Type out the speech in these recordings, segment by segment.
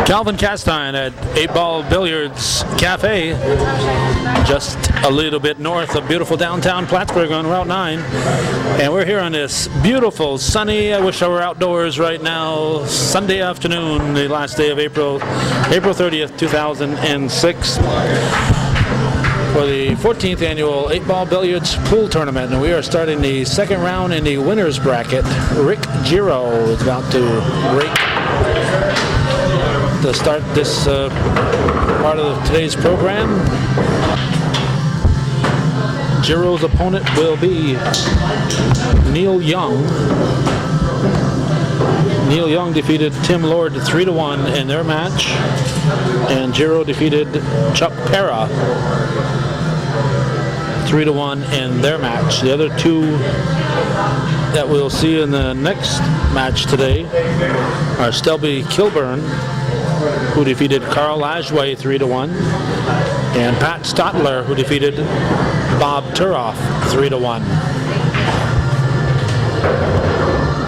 Calvin Castine at 8-Ball Billiards Cafe, just a little bit north of beautiful downtown Plattsburgh on Route 9. And we're here on this beautiful, sunny, I wish I were outdoors right now, Sunday afternoon, the last day of April 30th, 2006. For the 14th annual 8-Ball Billiards Pool Tournament, and we are starting the second round in the winner's bracket. Rick Giro is about to break to start this part of today's program. Giro's opponent will be Neil Young. Neil Young defeated Tim Lord 3-1 in their match, and Giro defeated Chuck Pera 3-1 in their match. The other two that we'll see in the next match today are Stelby Kilburn, who defeated Carl Lajway 3-1, and Pat Stotler, who defeated Bob Turoff 3-1.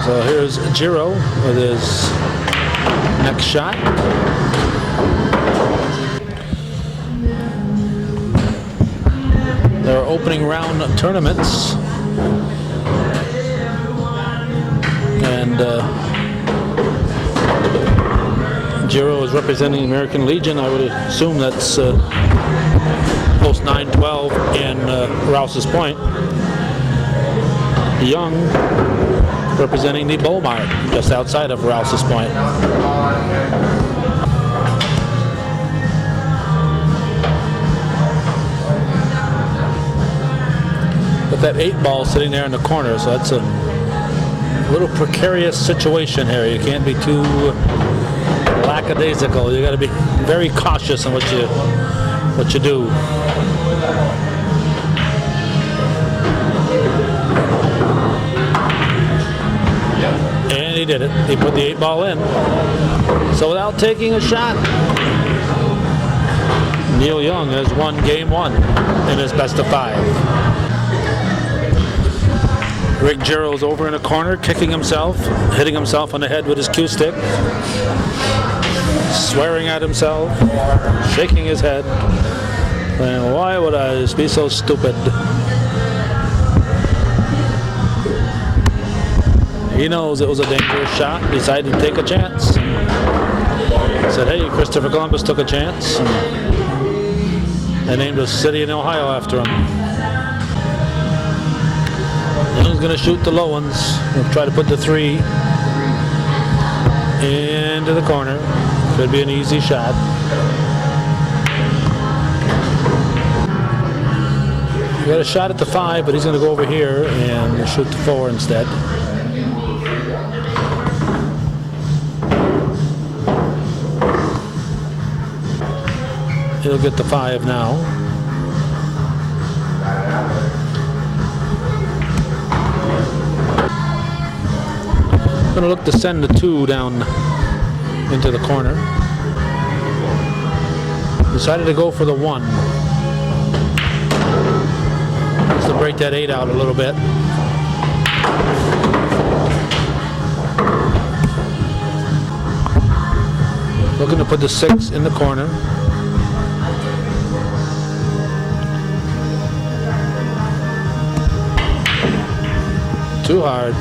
So here's Giro with his next shot. There are opening round tournaments, and Giro is representing the American Legion. I would assume that's post 912 in Rouse's Point. Young representing the Beaumont, just outside of Rouse's Point. With that 8-ball sitting there in the corner, so that's a little precarious situation here. You can't be too lackadaisical. You got to be very cautious in what you do. And he did it. He put the 8-ball in. So without taking a shot, Neil Young has won game one in his best of 5. Rick Giro's over in a corner, kicking himself, hitting himself on the head with his cue stick, swearing at himself, shaking his head, saying, "Why would I be so stupid?" He knows it was a dangerous shot, decided to take a chance. He said, "Hey, Christopher Columbus took a chance." And they named a city in Ohio after him. Young's going to shoot the low ones. He'll try to put the 3 into the corner. Could be an easy shot. He got a shot at the 5, but he's going to go over here and shoot the 4 instead. He'll get the 5 now. Going to look to send the 2 down into the corner. Decided to go for the 1. Just to break that 8 out a little bit. Looking to put the 6 in the corner. Too hard.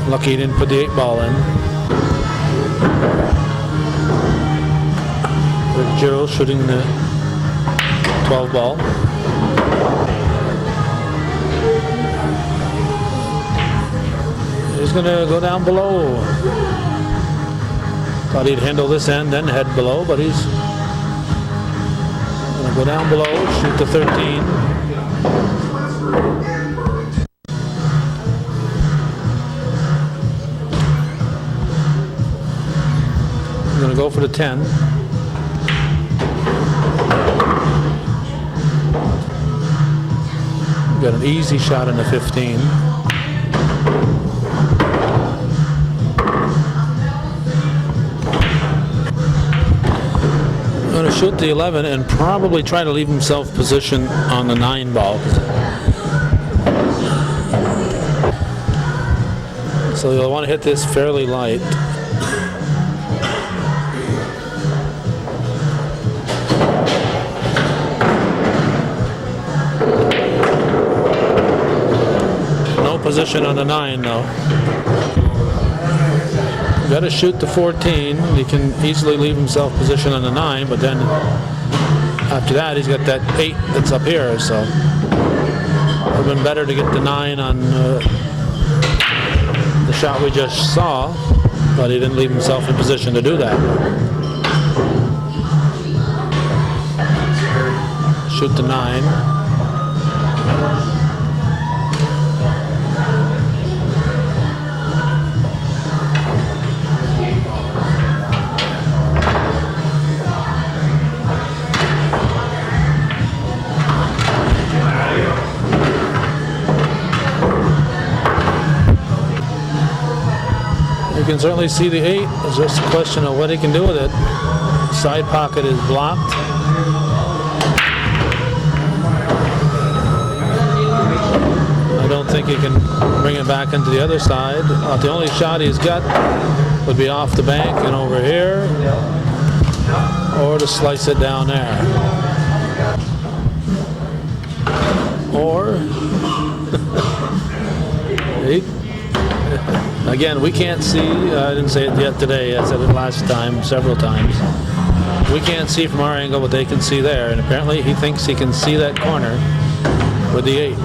Lucky he didn't put the 8-ball in. Rick Giro shooting the 12-ball. He's going to go down below. Thought he'd handle this end, then head below, but he's going to go down below, shoot the 13. Going to go for the 10. Got an easy shot in the 15. Going to shoot the 11 and probably try to leave himself position on the 9-ball. So you'll want to hit this fairly light. position on the 9 though. Got to shoot the 14. He can easily leave himself position on the 9, but then after that he's got that 8 that's up here, so it would have been better to get the 9 on the shot we just saw, but he didn't leave himself in position to do that. Shoot the 9. You can certainly see the 8. It's just a question of what he can do with it. Side pocket is blocked. I don't think he can bring it back into the other side. The only shot he's got would be off the bank and over here, or to slice it down there. Or again, we can't see, I didn't say it yet today, I said it last time several times. We can't see from our angle what they can see there, and apparently he thinks he can see that corner with the 8.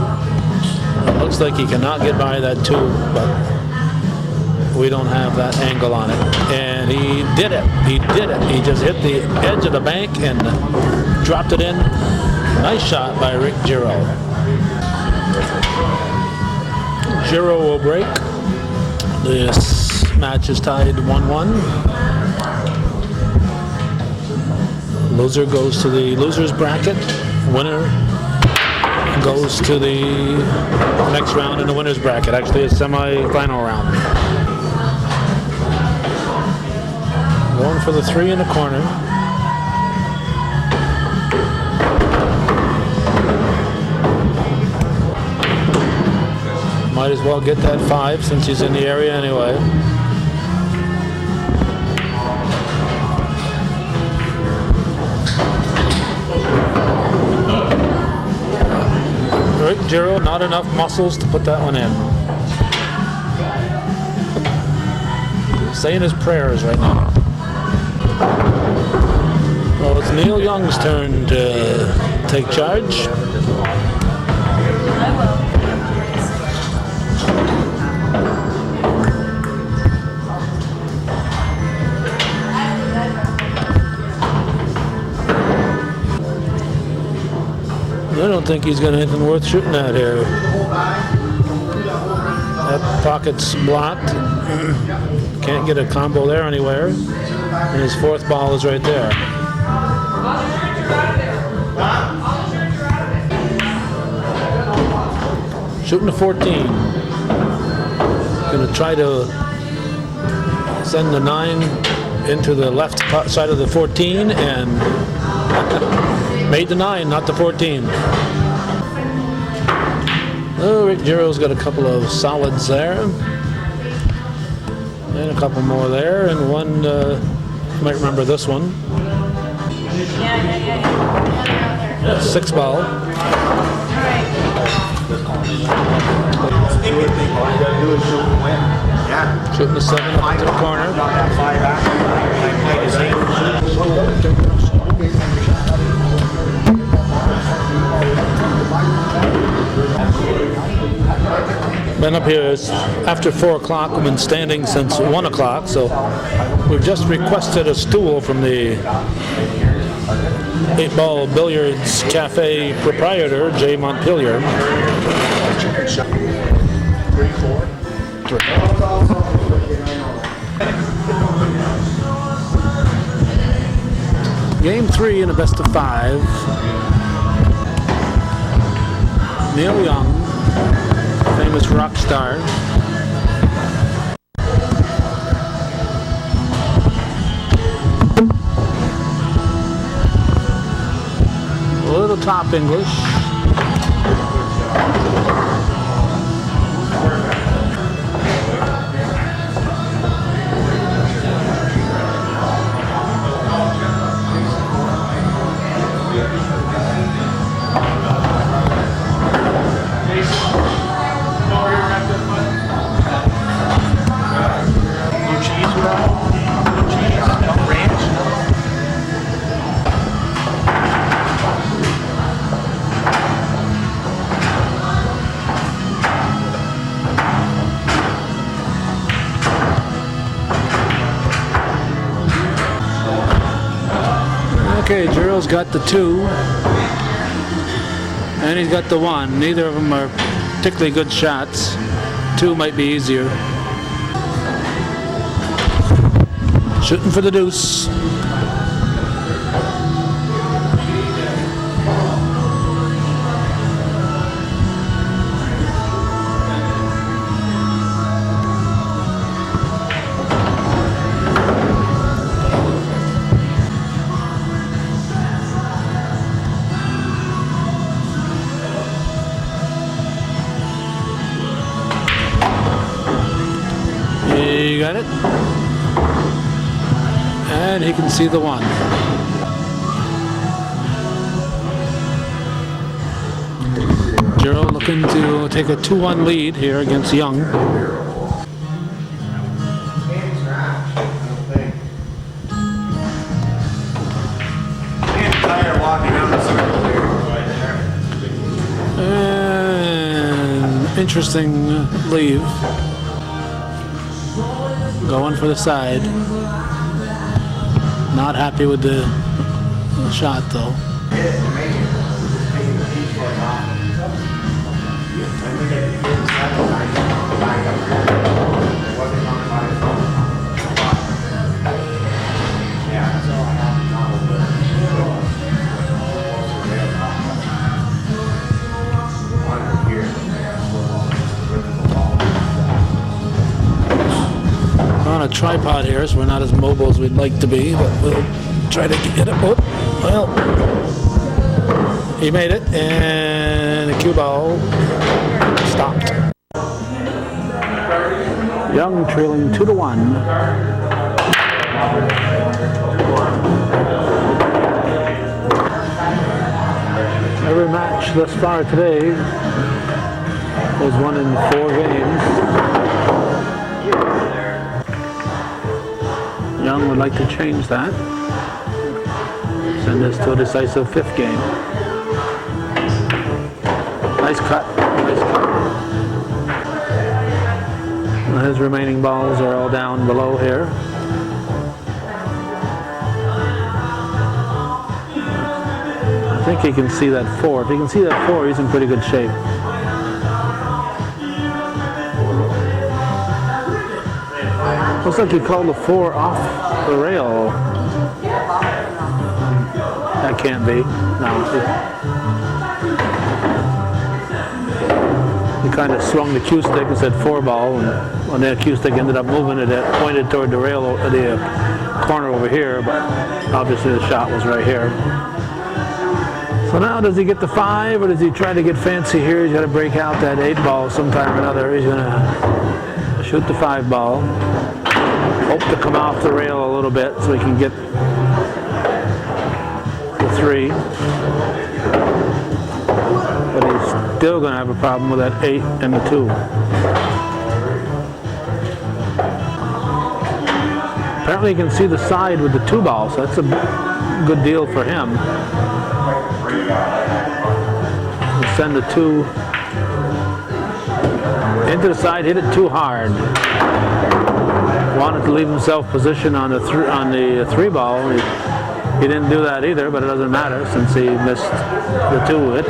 It looks like he cannot get by that 2, but we don't have that angle on it. And he did it. He did it. He just hit the edge of the bank and dropped it in. Nice shot by Rick Giro. Giro will break. This match is tied 1-1. Loser goes to the loser's bracket. Winner goes to the next round in the winner's bracket. Actually, a semi-final round. Going for the 3 in the corner. Might as well get that 5 since he's in the area anyway. Rick Giro, not enough muscles to put that one in. Saying his prayers right now. Well, it's Neil Young's turn to take charge. I don't think he's got anything worth shooting at here. That pocket's blocked. Can't get a combo there anywhere. And his 4th ball is right there. Shooting the 14. Going to try to send the 9 into the left side of the 14 and made the 9, not the 14. Oh, Rick Giro's got a couple of solids there. And a couple more there. And one, you might remember this one. 6 ball. All right. Shooting the 7 up into the corner. Been up here after 4 o'clock. We've been standing since 1 o'clock, so we've just requested a stool from the 8-Ball Billiards Cafe proprietor, Jay Montpelier. 3, 4, 3. Game 3 in a best of 5. Neil Young, famous rock star. A little top English. Gerald's got the 2, and he's got the 1. Neither of them are particularly good shots. 2 might be easier. Shooting for the deuce. You got it? And he can see the 1. Gerald looking to take a 2-1 lead here against Young. And interesting leave. Going for the side. Not happy with the shot though. On a tripod here, so we're not as mobile as we'd like to be, but we'll try to get it. Oh, well, he made it, and the cue ball stopped. Young trailing 2-1. Every match thus far today was won in 4 games. Young would like to change that. Send this to a decisive 5th game. Nice cut. Nice cut. His remaining balls are all down below here. I think he can see that 4. If he can see that 4, he's in pretty good shape. Looks like he called the 4 off the rail. That can't be. No. He kind of swung the cue stick and said 4 ball, and when the cue stick ended up moving, it pointed toward the rail, the corner over here, but obviously the shot was right here. So now does he get the 5, or does he try to get fancy here? He's got to break out that 8 ball sometime or another. He's going to shoot the 5 ball. Hope to come off the rail a little bit so he can get the 3. But he's still going to have a problem with that 8 and the 2. Apparently he can see the side with the 2 ball, so that's a good deal for him. We'll send the 2 into the side, hit it too hard. Wanted to leave himself position on the 3 ball. He didn't do that either, but it doesn't matter since he missed the 2. Hit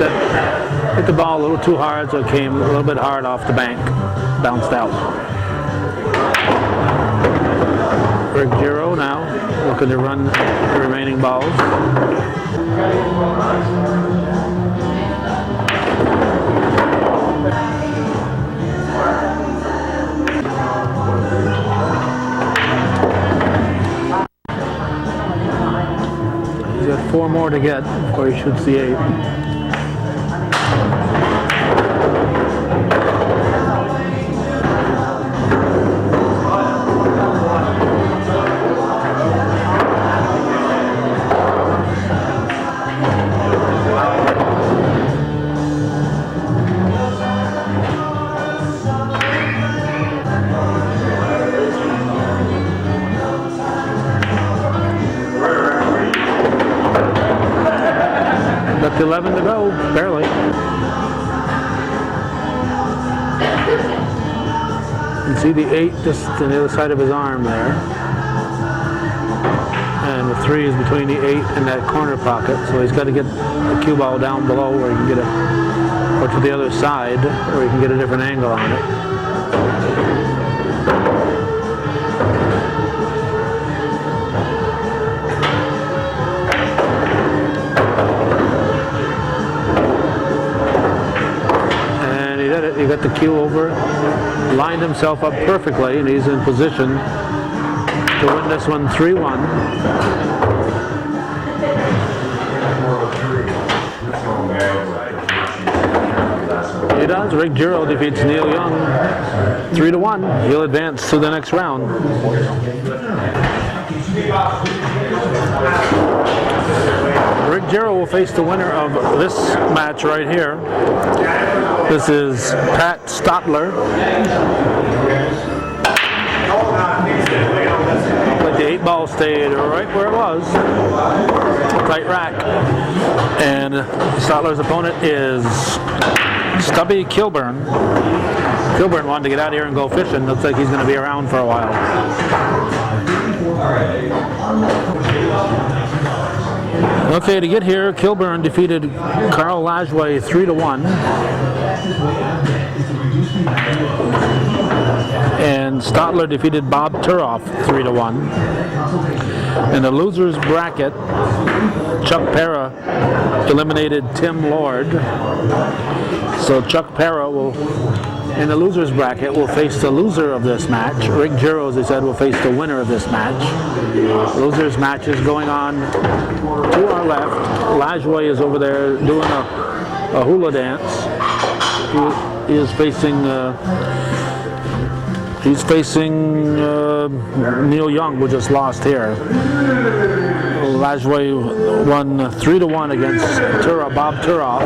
the ball a little too hard, so it came a little bit hard off the bank, bounced out. Rick Giro now looking to run the remaining balls. He's got 4 more to get before he shoots the 8. Got 11 to go, barely. You can see the 8 just on the other side of his arm there. And the 3 is between the 8 and that corner pocket, so he's got to get the cue ball down below where he can get it, or to the other side where he can get a different angle on it. And he did it. He got the cue over, lined himself up perfectly, and he's in position to win this one 3-1. He does. Rick Giro defeats Neil Young 3-1. He'll advance to the next round. Rick Giro will face the winner of this match right here. This is Pat Stotler. Like the 8-ball stayed right where it was. Tight rack. And Stotler's opponent is Stubby Kilburn. Kilburn wanted to get out of here and go fishing. Looks like he's going to be around for a while. Okay, to get here, Kilburn defeated Carl Lajway 3-1. And Stotler defeated Bob Turoff 3-1. In the losers bracket, Chuck Para eliminated Tim Lord. So Chuck Para will, in the losers bracket, will face the loser of this match. Rick Giro, as I said, will face the winner of this match. Losers match is going on to our left. Lajway is over there doing a hula dance. He is facing Neil Young, who just lost here. Lajway won 3-1 against Bob Turoff.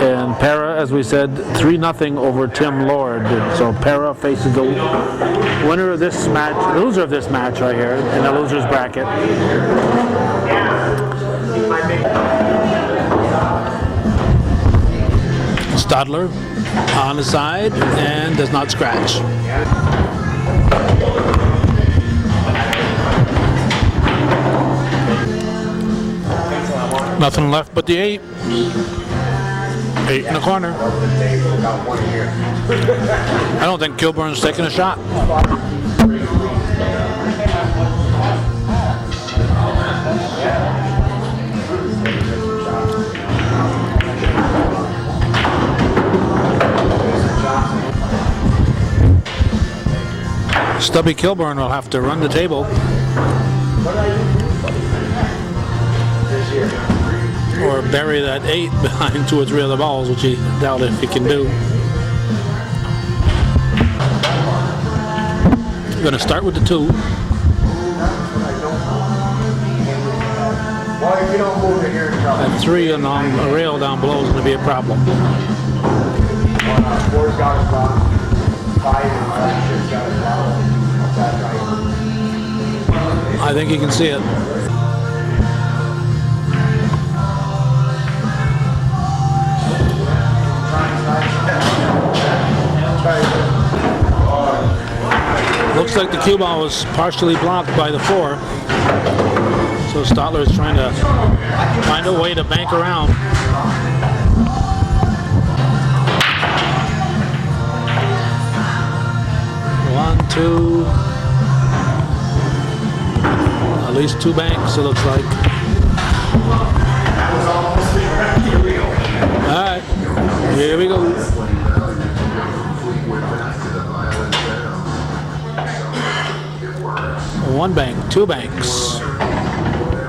And Para, as we said, 3-0 over Tim Lord. So Para faces the winner of this match, the loser of this match right here in the losers bracket. Stotler on the side and does not scratch. Nothing left but the 8. 8 in the corner. I don't think Kilburn's taking a shot. Stubby Kilburn will have to run the table. Or bury that 8 behind 2 or 3 other balls, which I doubt if he can do. We're going to start with the 2. That 3 along a rail down below is going to be a problem. I think you can see it. Looks like the cue ball was partially blocked by the 4. So Stotler is trying to find a way to bank around. One, 2. At least 2 banks, it looks like. All right, here we go. One bank, 2 banks.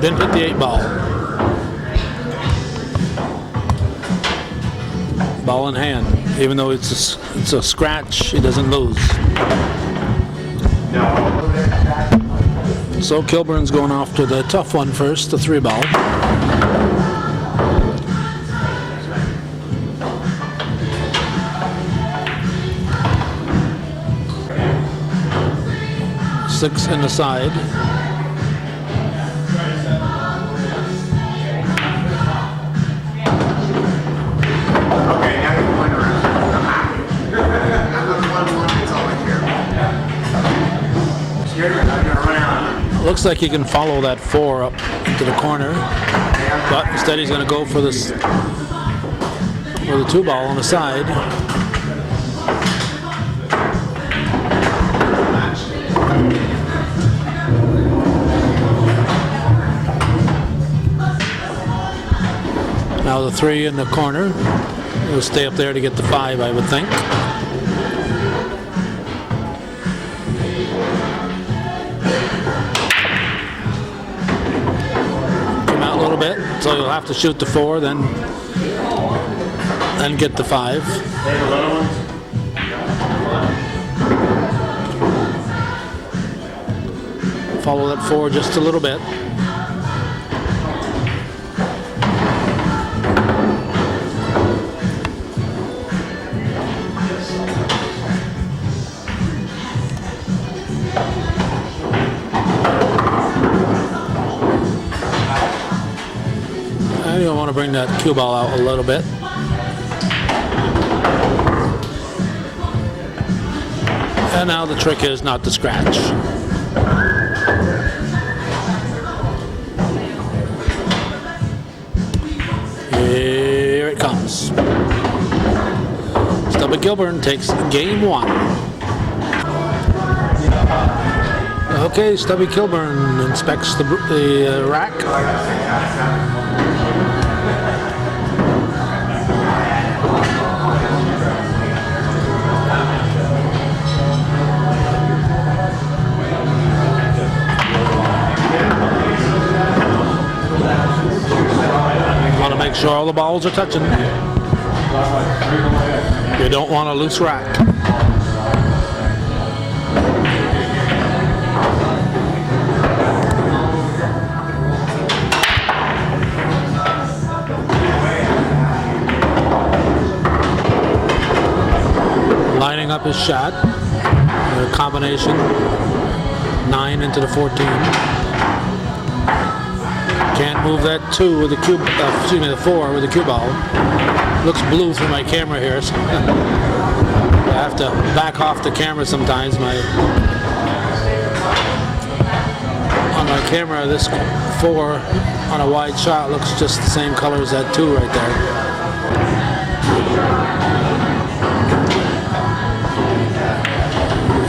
Didn't hit the 8-ball. Ball in hand. Even though it's a scratch, he doesn't lose. So Kilburn's going off to the tough one first, the 3-ball. Six in the side. Okay, now you're going around. I'm happy. I'm 1-1, it's all in here. Scared, I'm gonna run out. Looks like he can follow that 4 up into the corner, but instead he's going to go for this, for the 2 ball on the side. Now the 3 in the corner. He'll stay up there to get the 5, I would think. Come out a little bit, so you'll have to shoot the 4, then get the 5. Follow that 4 just a little bit. You want to bring that cue ball out a little bit. And now the trick is not to scratch. Here it comes. Stubby Kilburn takes game 1. Okay, Stubby Kilburn inspects the rack. Want to make sure all the balls are touching. You don't want a loose rack. Lining up his shot. A combination. 9 into the 14. Can't move that 2 with the cue, excuse me, the 4 with the cue ball. Looks blue through my camera here, so I have to back off the camera sometimes. On my camera, this 4 on a wide shot looks just the same color as that 2 right there.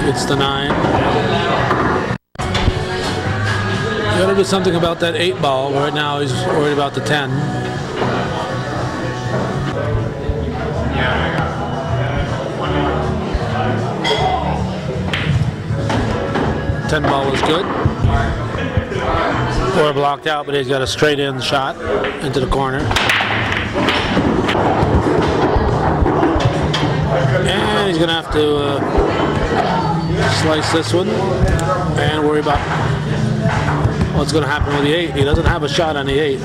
It's the 9. You gotta do something about that 8 ball. Right now he's worried about the 10. Yeah. 10 ball is good. 4 blocked out, but he's got a straight in shot into the corner. And he's gonna have to slice this one and worry about what's going to happen with the 8. He doesn't have a shot on the 8.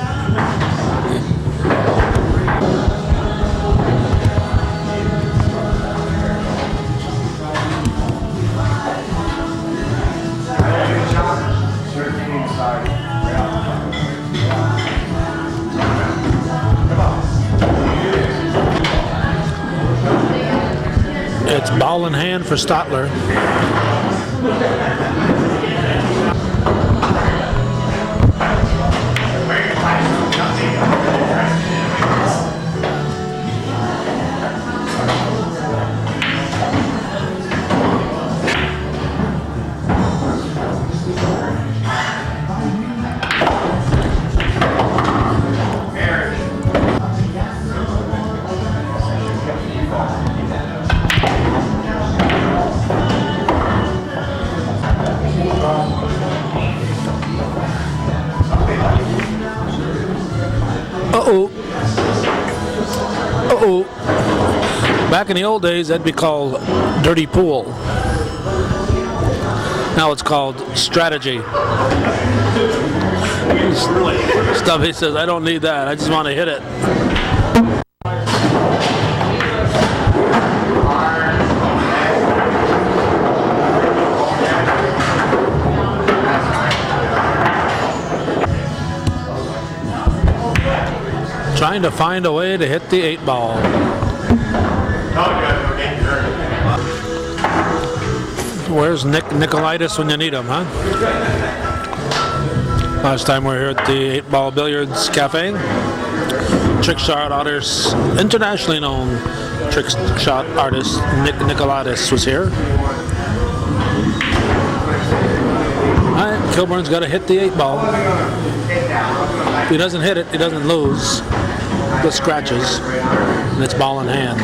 It's ball in hand for Stotler. Back in the old days, that'd be called dirty pool. Now it's called strategy. Stubby says, I don't need that. I just want to hit it. Trying to find a way to hit the 8 ball. Where's Nicolaitis when you need him, huh? Last time we were here at the 8-Ball Billiards Cafe. Trick shot artist, internationally known trick shot artist Nick Nicolatis was here. Alright, Kilburn's got to hit the 8-ball. If he doesn't hit it, he doesn't lose. Just scratches, and it's ball in hand.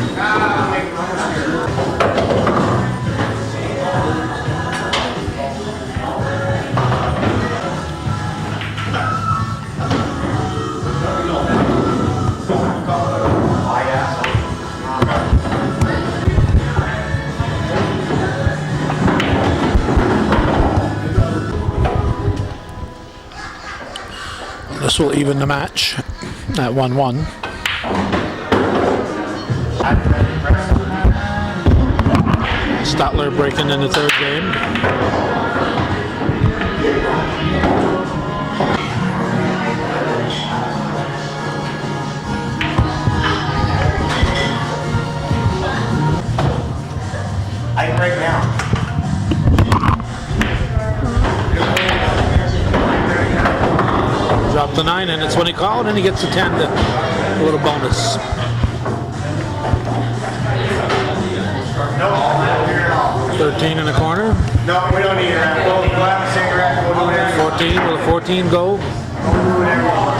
This will even the match at 1-1. Stotler breaking in the third game. I can break now. Drop the 9 and it's when he called, and he gets a 10 to a little bonus. No, 13 in the corner. no, we don't need that. We'll have a cigarette. We'll do whatever. 14, will the 14 go? We'll do whatever you want.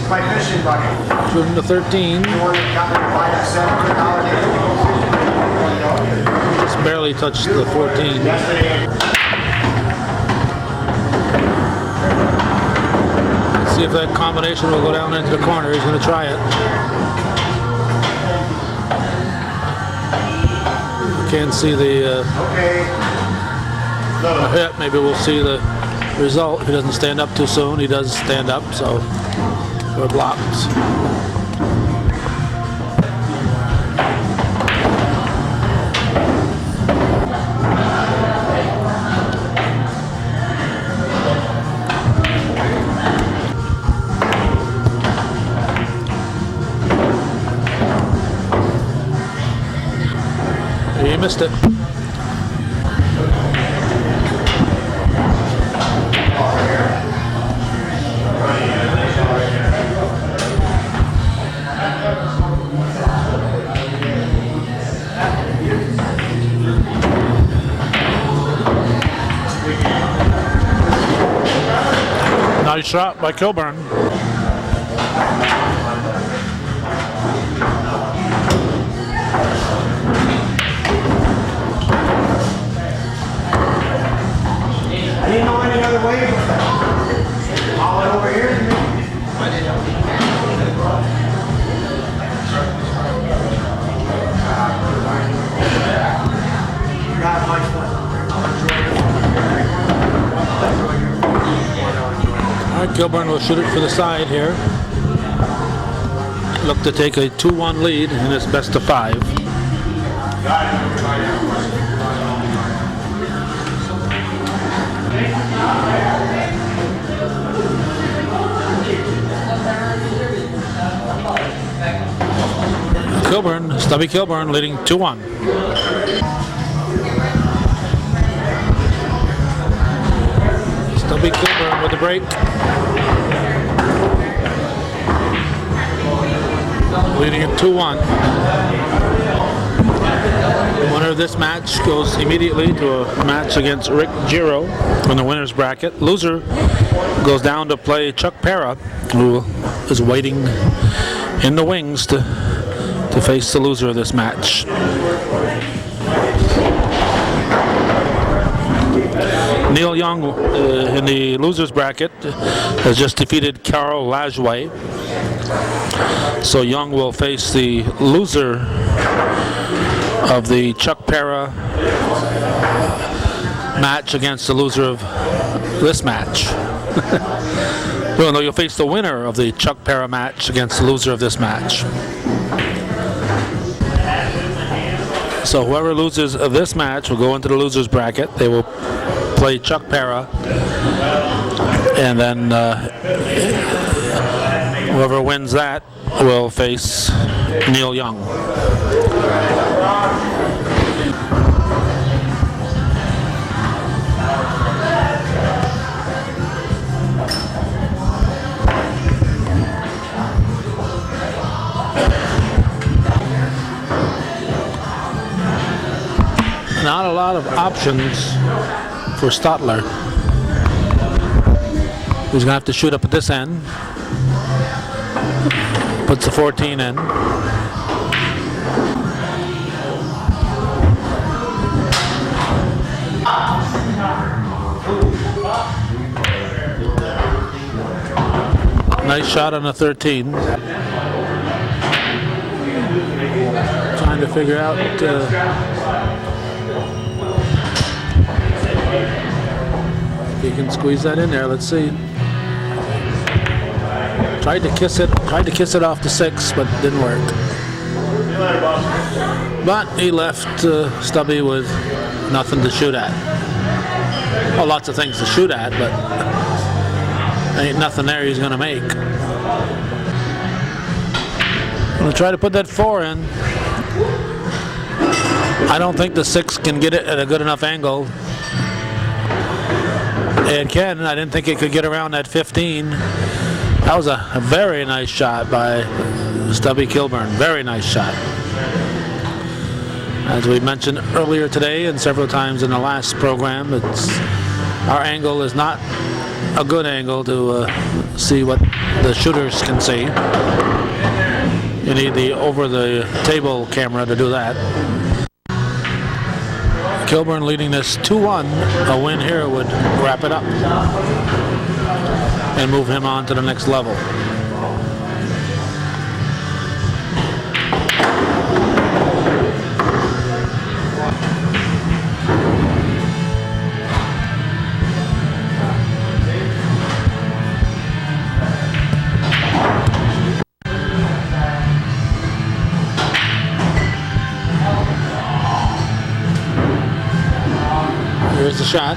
It's my fishing bucket. Shooting the 13. You want to come and buy that $700 Just barely touched the 14. yesterday. See if that combination will go down into the corner. He's going to try it. Can't see the Okay. hit. Maybe we'll see the result. If he doesn't stand up too soon, he does stand up, so we're blocked. He missed it. Nice shot by Kilburn. I didn't know any other way. All over here. Not much fun. All right, Kilburn will shoot it for the side here. Look to take a 2-1 lead in this best of 5. Kilburn, Stubby Kilburn leading 2-1. Stubby Kilburn with the break. Leading at 2-1. The winner of this match goes immediately to a match against Rick Giro in the winner's bracket. Loser goes down to play Chuck Para, who is waiting in the wings to face the loser of this match. Neil Young in the loser's bracket has just defeated Carl Lajway. So Young will face the loser of the Chuck Para match against the loser of this match. Well, no, you'll face the winner of the Chuck Para match against the loser of this match. So whoever loses this match will go into the loser's bracket. They will play Chuck Para, and then whoever wins that will face Neil Young. Not a lot of options for Stotler. He's gonna have to shoot up at this end. Puts the 14 in. Nice shot on the 13. Trying to figure out if he can squeeze that in there. Let's see. Tried to kiss it off the 6, but didn't work. But he left Stubby with nothing to shoot at. Well, lots of things to shoot at, but ain't nothing there he's gonna make. Gonna try to put that 4 in. I don't think the 6 can get it at a good enough angle. It can. I didn't think it could get around that 15. That was a very nice shot by Stubby Kilburn. Very nice shot. As we mentioned earlier today and several times in the last program, our angle is not a good angle to see what the shooters can see. You need the over-the-table camera to do that. Kilburn leading this 2-1. A win here would wrap it up and move him on to the next level. Here's the shot.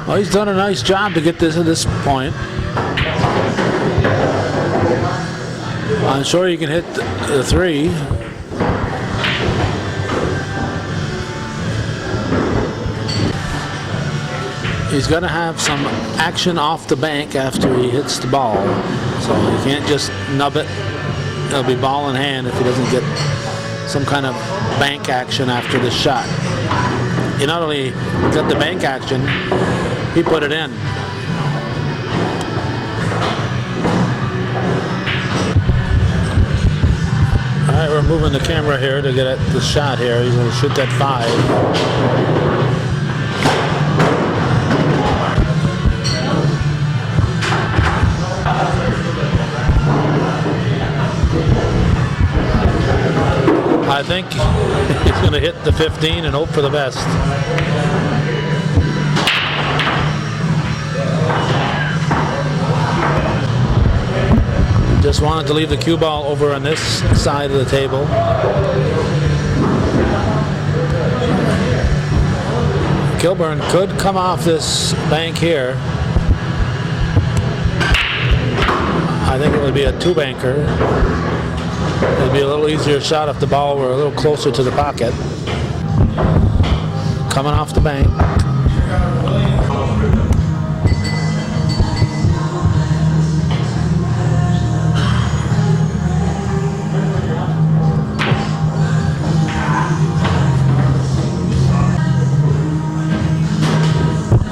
Well, he's done a nice job to get this to this point. I'm sure he can hit the 3. He's going to have some action off the bank after he hits the ball. So he can't just nub it. It'll be ball in hand if he doesn't get some kind of bank action after the shot. He not only got the bank action, he put it in. All right, we're moving the camera here to get at the shot here. He's going to shoot that 5. I think he's going to hit the 15 and hope for the best. Just wanted to leave the cue ball over on this side of the table. Kilburn could come off this bank here. I think it would be a 2-banker. It'd be a little easier shot if the ball were a little closer to the pocket. Coming off the bank.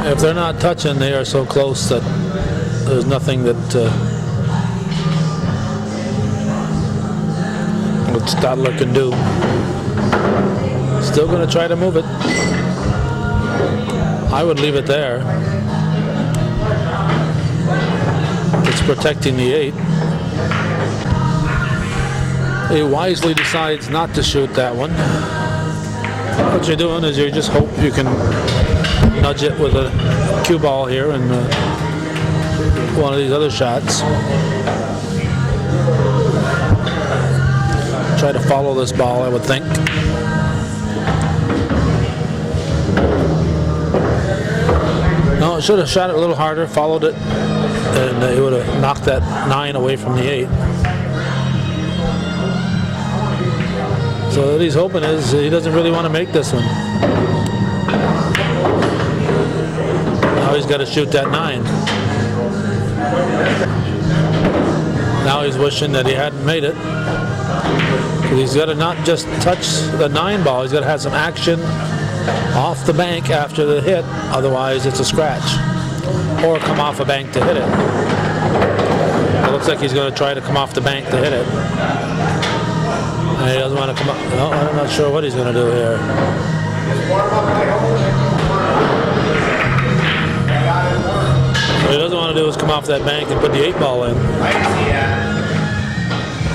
If they're not touching, they are so close that there's nothing that what Stadler can do. Still going to try to move it. I would leave it there. It's protecting the 8. He wisely decides not to shoot that one. What you're doing is you just hope you can nudge it with a cue ball here and one of these other shots. Try to follow this ball, I would think. No, it should have shot it a little harder, followed it, and he would have knocked that 9 away from the 8. So what he's hoping is he doesn't really want to make this one. Now he's got to shoot that 9. Now he's wishing that he hadn't made it. He's got to not just touch the 9 ball, he's got to have some action off the bank after the hit, otherwise it's a scratch. Or come off a bank to hit it. It looks like he's going to try to come off the bank to hit it. And he doesn't want to come up. No, I'm not sure what he's going to do here. What he doesn't want to do is come off that bank and put the 8 ball in.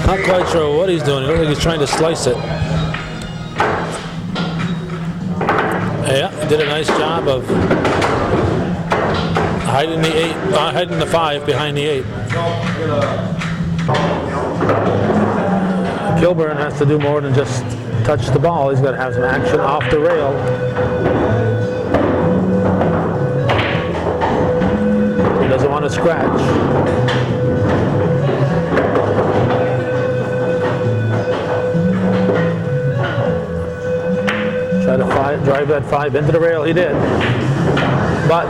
Not quite sure what he's doing. It looks like he's trying to slice it. Yeah, he did a nice job of hiding the 8, hiding the 5 behind the 8. Kilburn has to do more than just touch the ball. He's got to have some action off the rail. He doesn't want to scratch. Try to drive that 5 into the rail. He did. But,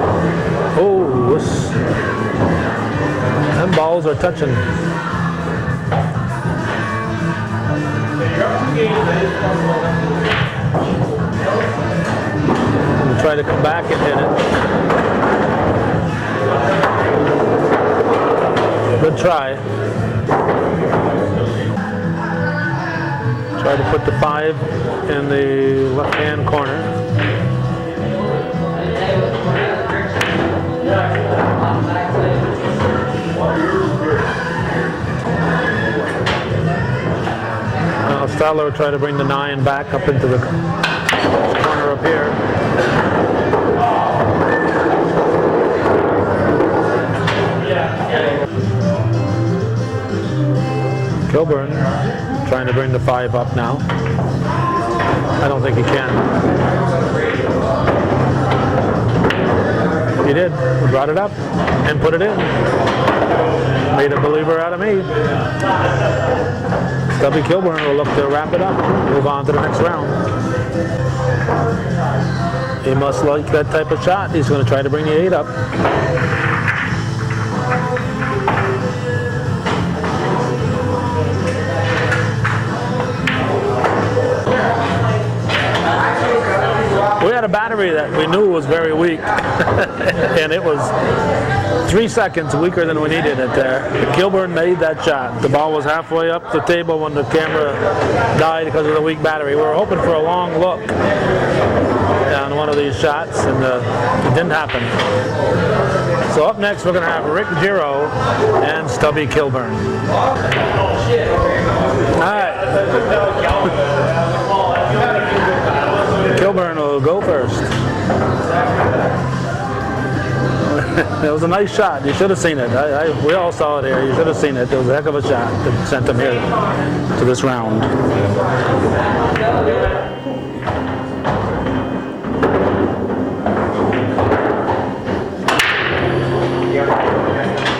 oh, them balls are touching. We'll try to come back and hit it. Good try. Try to put the 5 in the left-hand corner. Now Stadler will try to bring the 9 back up into the corner up here. Kilburn trying to bring the 5 up now. I don't think he can. He did. He brought it up and put it in. Made a believer out of me. Stubby Kilburn will look to wrap it up, move on to the next round. He must like that type of shot. He's going to try to bring the 8 up. We had a battery that we knew was very weak, and it was 3 seconds weaker than we needed it there. Kilburn made that shot. The ball was halfway up the table when the camera died because of the weak battery. We were hoping for a long look on one of these shots, and it didn't happen. So up next we're going to have Rick Giro and Stubby Kilburn. All right. Kilburn will go first. It was a nice shot. You should have seen it. We all saw it here. You should have seen it. It was a heck of a shot that sent him here to this round.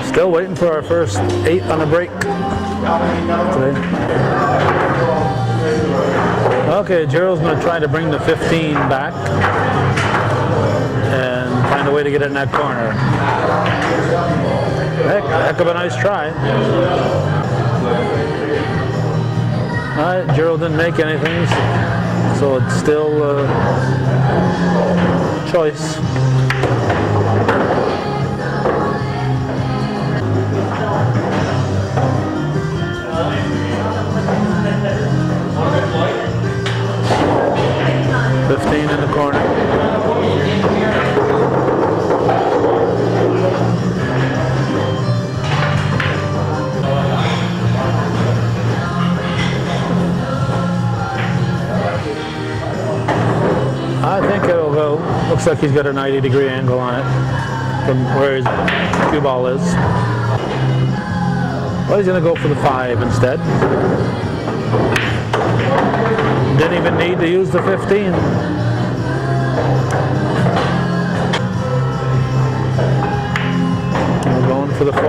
Still waiting for our first 8 on the break today. Okay, Gerald's going to try to bring the 15 back and find a way to get it in that corner. Heck of a nice try. All right, Gerald didn't make anything, so it's still a choice. In the corner. I think it'll go. Looks like he's got a 90-degree angle on it from where his cue ball is. Well, he's going to go for the 5 instead. Didn't even need to use the 15. We're going for the 4.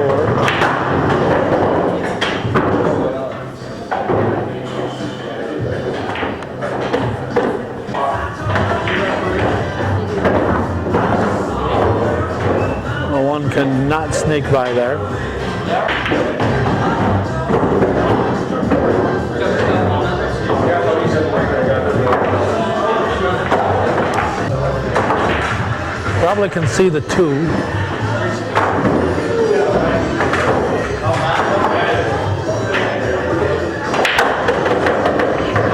Well, one cannot sneak by there. Probably can see the 2.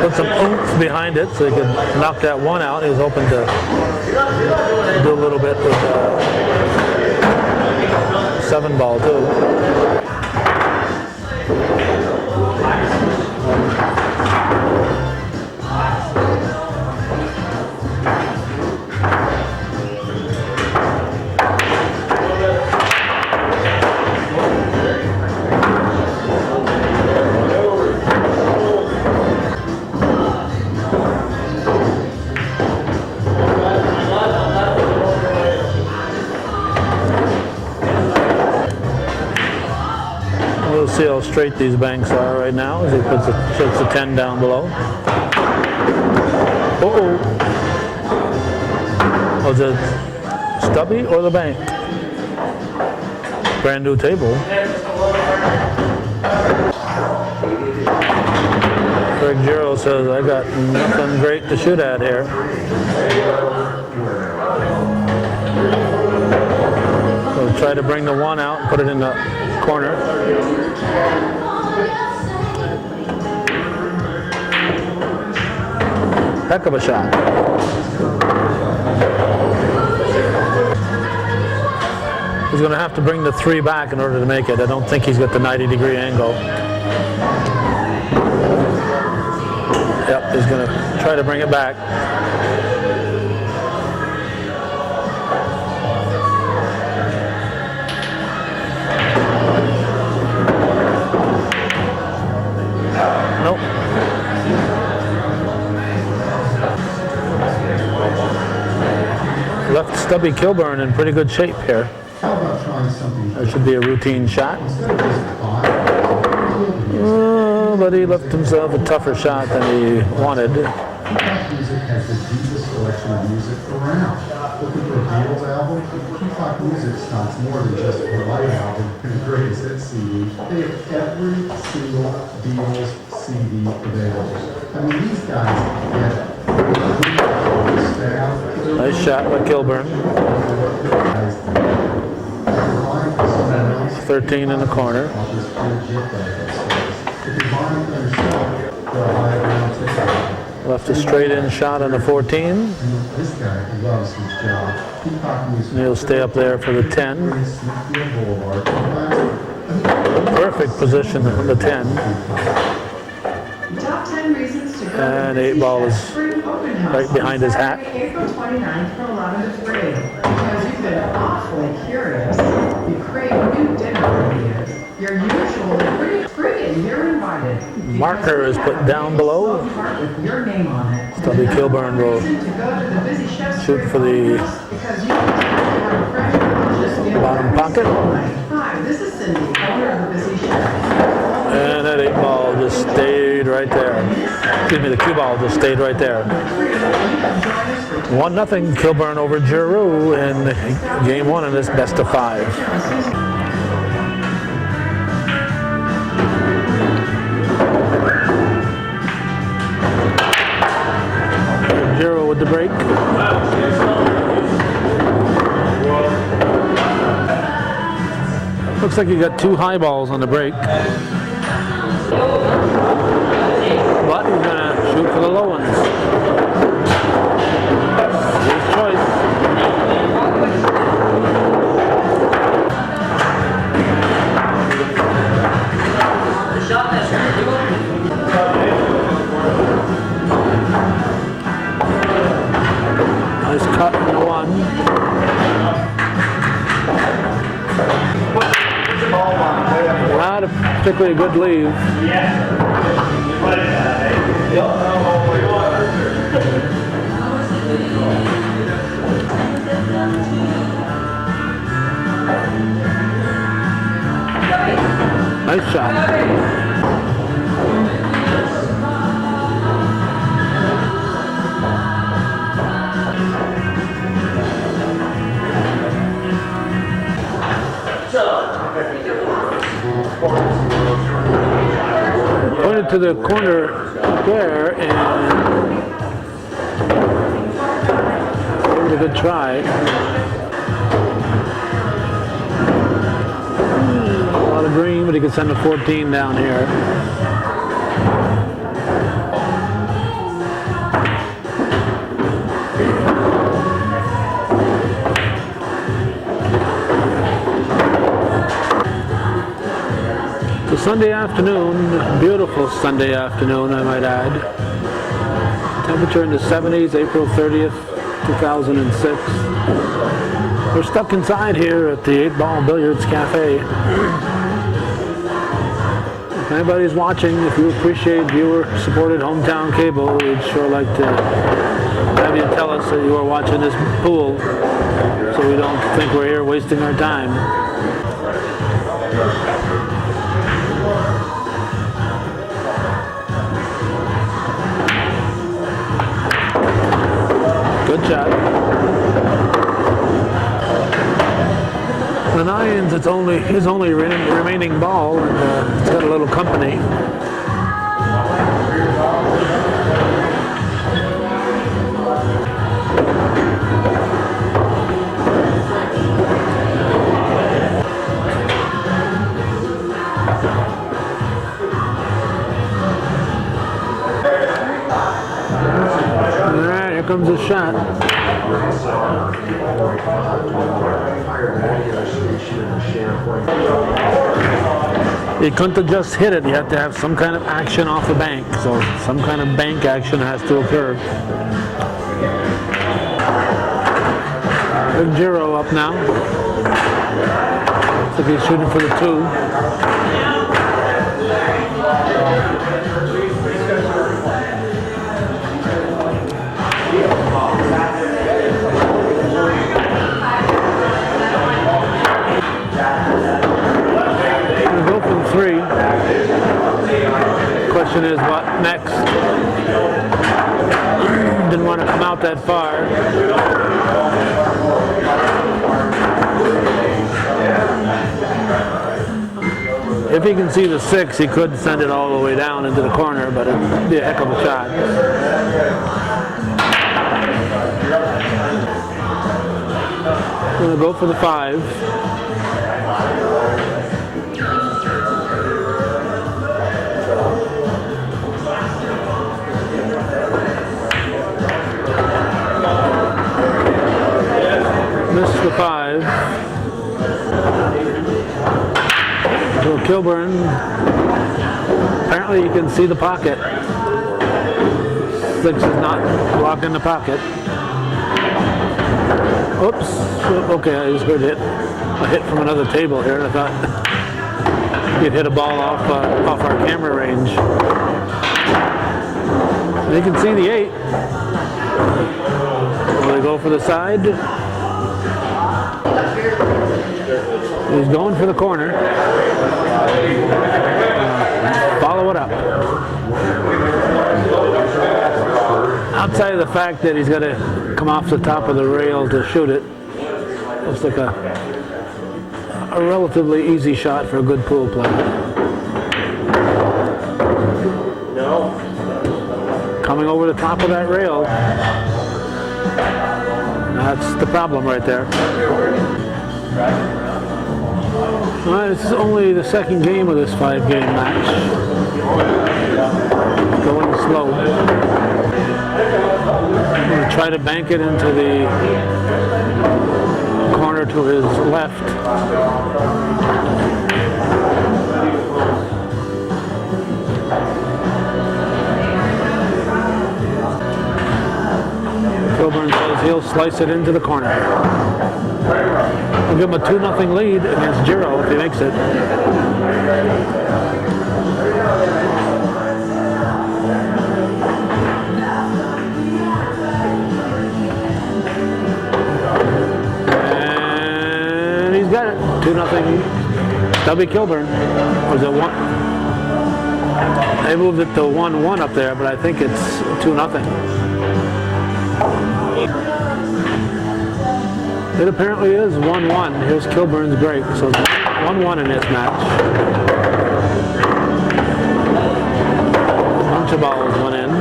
Put some oomph behind it so he could knock that 1 out. He was hoping to do a little bit with 7 ball too. We'll see how straight these banks are right now as he puts the 10 down below. Uh-oh. Was it stubby or the bank? Brand new table. Greg Giro says, I got nothing great to shoot at here. So try to bring the 1 out and put it in the corner. Heck of a shot. He's going to have to bring the 3 back in order to make it. I don't think he's got the 90-degree angle. Yep, he's going to try to bring it back. Nope. Left Stubby Kilburn in pretty good shape here. How about trying something? That should be a routine shot. Instead of just But he left himself a tougher shot than he wanted. Peacock Music has the deepest selection of music around. Looking for a Beatles album? Peacock Music stocks more than just a light album and a greatest hit CD. They have every single Beatles CD available. I mean, these guys get staff. Nice shot by Kilburn. 13 in the corner. Left a straight in shot on the 14. This guy loves his job. And he'll stay up there for the 10. Perfect position on the 10. Top 10 reasons to go And to 8 ball is Spring Open House right behind his hat. Saturday, April 29th from 11 to 3. Because you've been awfully curious. You crave new dinner ideas. You're usually pretty free and you're invited. Marker is put down below. With your name on it. Stubby Kilburn will Reason to go to the Busy Chef's shoot for the because you can have a fresh delicious meal bottom pocket. Hi, this is Cindy, owner of the Busy Chef. And that 8 ball just stayed right there. Excuse me, the cue ball just stayed right there. 1-0 Kilburn over Giroux in game 1 in this best of 5. Giroux with the break. Looks like you got 2 high balls on the break. But he's going to shoot for the low ones. His choice. Nice cut in the 1. Not a particularly good leave. Nice shot. Pointed to the corner there and it was a good try. the green, but he could send a 14 down here. It's a Sunday afternoon, beautiful Sunday afternoon, I might add. Temperature in the 70s, April 30th, 2006. We're stuck inside here at the 8-Ball Billiards Cafe. If anybody's watching, if you appreciate viewer-supported hometown cable, we'd sure like to have you tell us that you are watching this pool so we don't think we're here wasting our time. Good shot. The nines, it's only his only remaining ball, and it's got a little company. All right, here comes the shot. He couldn't have just hit it. You have to have some kind of action off the bank. So some kind of bank action has to occur. Big Giro up now. Looks like he's shooting for the 2. Go for the 3. Question is what next? Didn't want to come out that far. If he can see the 6, he could send it all the way down into the corner, but it'd be a heck of a shot. I'm going to go for the 5. Missed the 5. So Kilburn, apparently you can see the pocket. 6 is not blocking the pocket. Oops. Okay, I just heard a hit from another table here. I thought you'd hit a ball off our camera range. You can see the 8. Will they go for the side? He's going for the corner. Follow it up. Outside of the fact that he's got to come off the top of the rail to shoot it, looks like a relatively easy shot for a good pool player. Coming over the top of that rail. That's the problem right there. Well, this is only the second game of this 5-game match. Going slow. I'm going to try to bank it into the corner to his left. Kilburn says he'll slice it into the corner. We'll give him a 2-0 lead against Giro if he makes it. And he's got it. 2-0 Stubby Kilburn. Was it 1? They moved it to 1-1 up there, but I think it's 2-0. It apparently is 1-1. Here's Kilburn's break, so 1-1 in this match. A bunch of balls went in.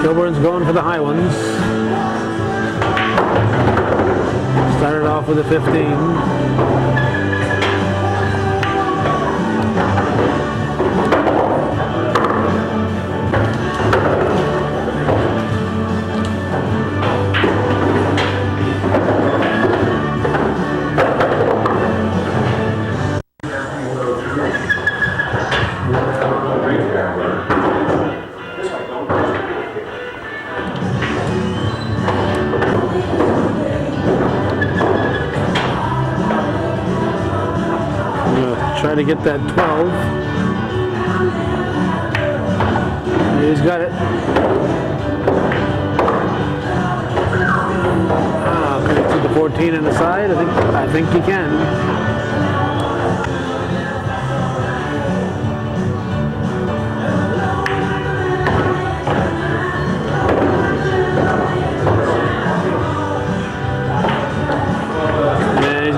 Kilburn's going for the high ones. Started off with a 15. Try to get that 12. He's got it. Can he put the 14 in the side? I think he can.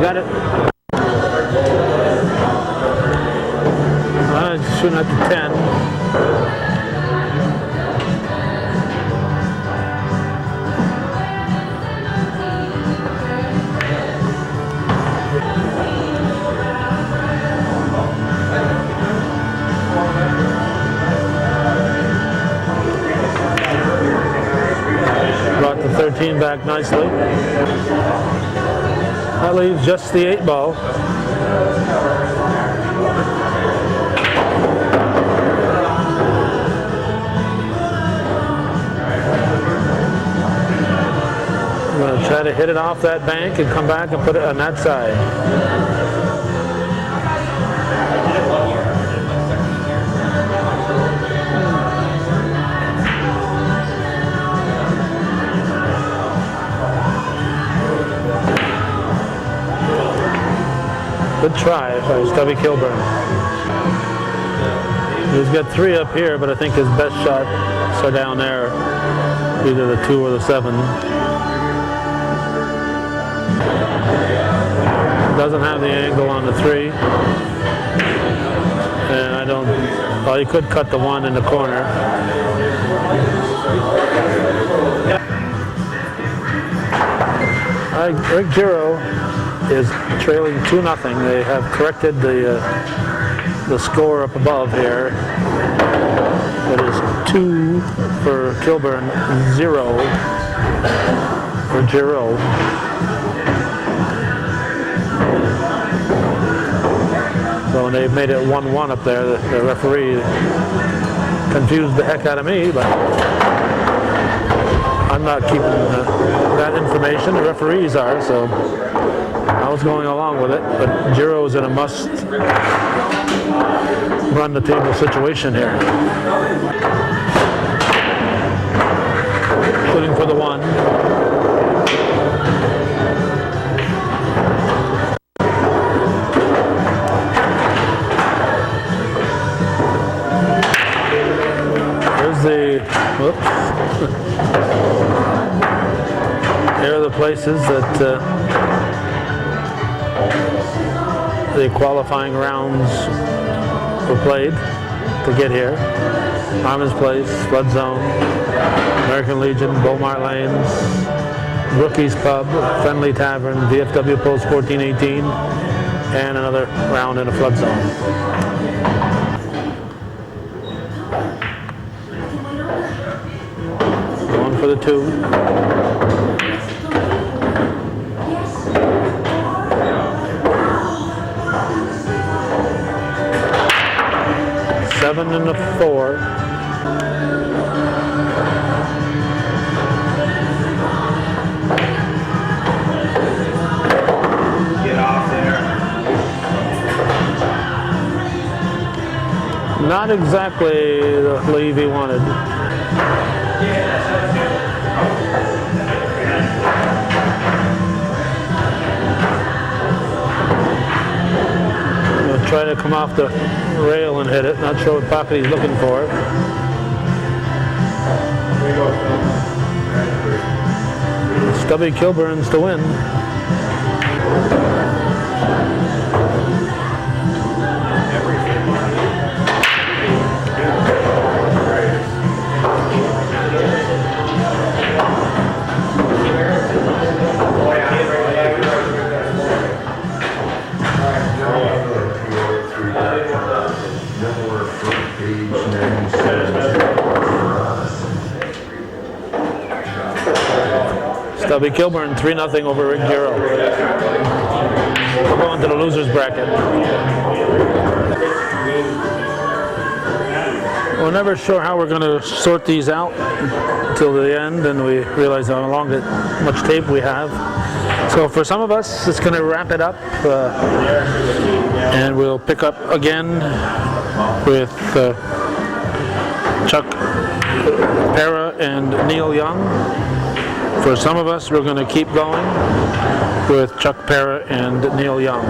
Got it. Shooting at the 10. Brought the 13 back nicely. That leaves just the 8 ball. I'm going to try to hit it off that bank and come back and put it on that side. Good try by Stubby Kilburn. He's got 3 up here, but I think his best shots are down there, either the 2 or the 7. Doesn't have the angle on the 3. And well, he could cut the 1 in the corner. Rick Giro is trailing 2-0. They have corrected the score up above here. It is 2 for Kilburn, 0 for Giro. So they've made it 1-1 up there. The referee confused the heck out of me, but I'm not keeping that information. The referees are, so I was going along with it. But Giro's in a must run the table situation here. Shooting for the 1. Whoops. Here are the places that the qualifying rounds were played to get here. Harmon's Place, Flood Zone, American Legion, Beaumont Lanes, Rookies Pub, Friendly Tavern, VFW Post 1418, and another round in a flood zone. For the 2. Seven and a 4. Get off there. Not exactly the leave he wanted. Try to come off the rail and hit it. Not sure what pocket he's looking for. Stubby Kilburn's to win. Stubby Kilburn 3-0 over Rick Giro. We're going to the losers bracket. We're never sure how we're going to sort these out until the end, and we realize how much tape we have. So for some of us, it's going to wrap it up, and we'll pick up again with Chuck Para and Neil Young. For some of us, we're going to keep going with Chuck Para and Neil Young.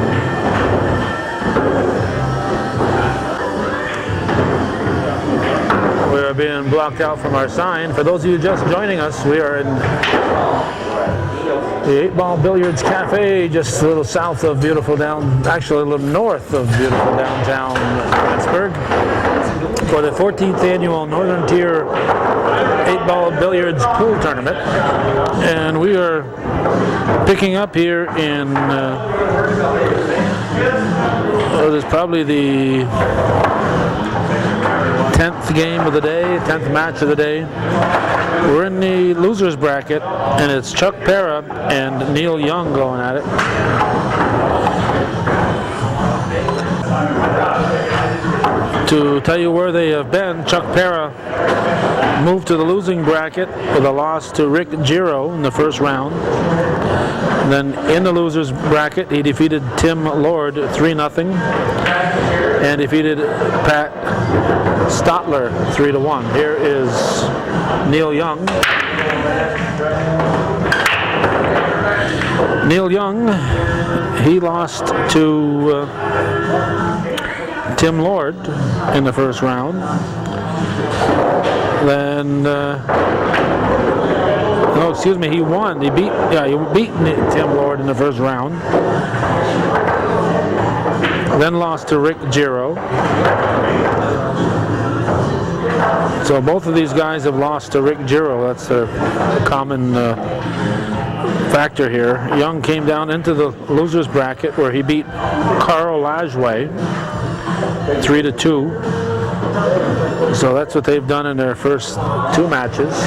We are being blocked out from our sign. For those of you just joining us, we are in the 8-Ball Billiards Cafe, just a little south of actually a little north of beautiful downtown Plattsburgh, for the 14th annual Northern Tier 8-Ball Billiards Pool Tournament. And we are picking up here in, this is probably the 10th game of the day, 10th match of the day. We're in the losers bracket, and it's Chuck Para and Neil Young going at it. To tell you where they have been, Chuck Para moved to the losing bracket with a loss to Rick Giro in the first round. And then in the losers bracket, he defeated Tim Lord 3-0 and defeated Pat Stotler 3-1. Here is Neil Young. Neil Young, he lost to Tim Lord in the first round. Then, no, excuse me, he won. He beat Tim Lord in the first round. Then lost to Rick Giro. So both of these guys have lost to Rick Giro. That's a common factor here. Young came down into the losers bracket where he beat Carl Lajway 3-2. So that's what they've done in their first two matches.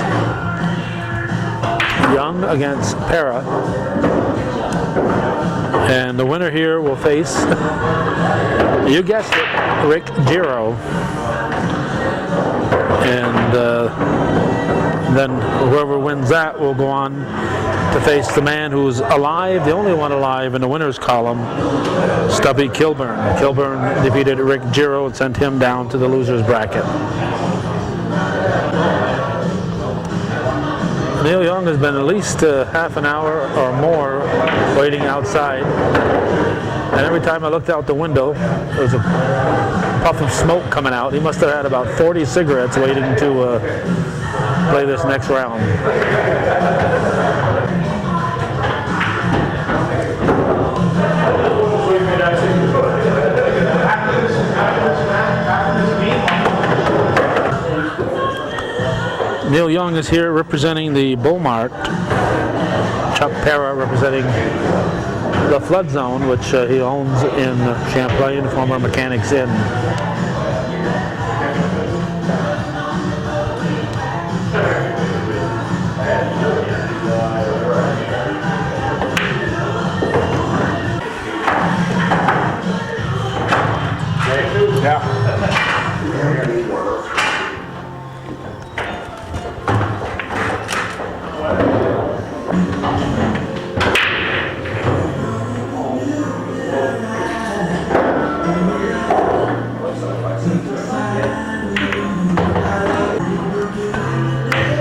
Young against Para. And the winner here will face, you guessed it, Rick Giro. And then whoever wins that will go on to face the man who's alive, the only one alive in the winners column, Stubby Kilburn. Kilburn defeated Rick Giro and sent him down to the losers bracket. Neil Young has been at least half an hour or more waiting outside. And every time I looked out the window, there was a puff of smoke coming out. He must have had about 40 cigarettes waiting to play this next round. Neil Young is here representing the Bull Mart. Chuck Para representing the Flood Zone, which he owns in Champlain, former Mechanics Inn.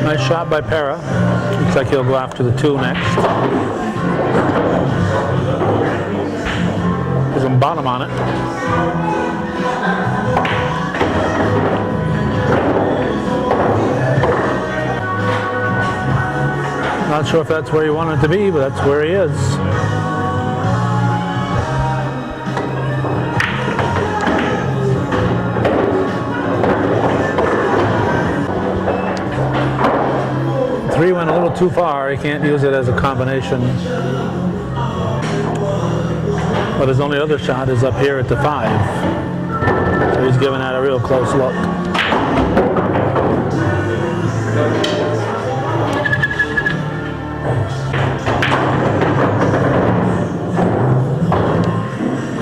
Nice shot by Para. Looks like he'll go after the two next. There's some bottom on it. Not sure if that's where he wanted to be, but that's where he is. Three went a little too far. He can't use it as a combination. But his only other shot is up here at the 5. So he's giving that a real close look.